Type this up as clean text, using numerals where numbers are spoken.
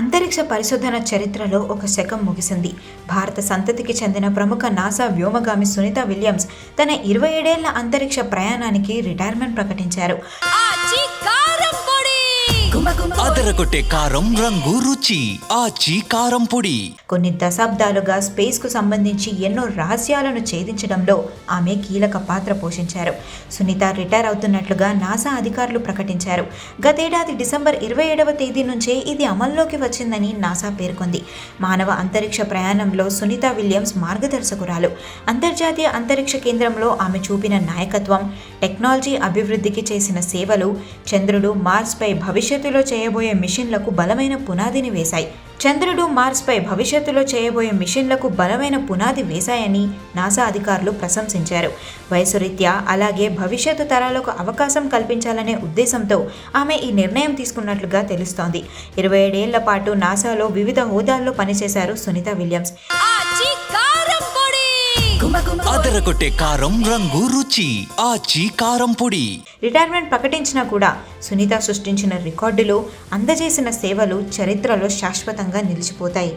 అంతరిక్ష పరిశోధన చరిత్రలో ఒక శకం ముగిసింది. భారత సంతతికి చెందిన ప్రముఖ నాసా వ్యోమగామి సునీత విలియమ్స్ తన 27 ఏళ్ల అంతరిక్ష ప్రయాణానికి రిటైర్మెంట్ ప్రకటించారు. అదరగొట్టే కారం రంగు రుచి ఆచి కారం పొడి. కొన్ని దశాబ్దాలుగా స్పేస్ కు సంబంధించి ఎన్నో రహస్యాలను ఛేదించడంలో ఆమె కీలక పాత్ర పోషించారు. సునీత రిటైర్ అవుతున్నట్లుగా నాసా అధికారులు ప్రకటించారు. గతేడాది డిసెంబర్ 27వ తేదీ నుంచే ఇది అమల్లోకి వచ్చిందని నాసా పేర్కొంది. మానవ అంతరిక్ష ప్రయాణంలో సునీత విలియమ్స్ మార్గదర్శకురాలు. అంతర్జాతీయ అంతరిక్ష కేంద్రంలో ఆమె చూపిన నాయకత్వం, టెక్నాలజీ అభివృద్ధికి చేసిన సేవలు చంద్రుడు, మార్స్ పై భవిష్యత్తులో చేయబోయే మిషన్లకు బలమైన పునాదిని వేశాయి. బలమైన పునాది వేశాయని నాసా అధికారులు ప్రశంసించారు. వయసు రీత్యా అలాగే భవిష్యత్తు తరాలకు అవకాశం కల్పించాలనే ఉద్దేశంతో ఆమె ఈ నిర్ణయం తీసుకున్నట్లుగా తెలుస్తోంది. 27 ఏళ్ల పాటు నాసాలో వివిధ హోదాల్లో పనిచేశారు సునీత విలియమ్స్. అదరగొట్టే కారం రంగు రుచి ఆచి కారం పొడి. రిటైర్మెంట్ ప్రకటించినా కూడా సునీత సృష్టించిన రికార్డులు, అందజేసిన సేవలు చరిత్రలో శాశ్వతంగా నిలిచిపోతాయి.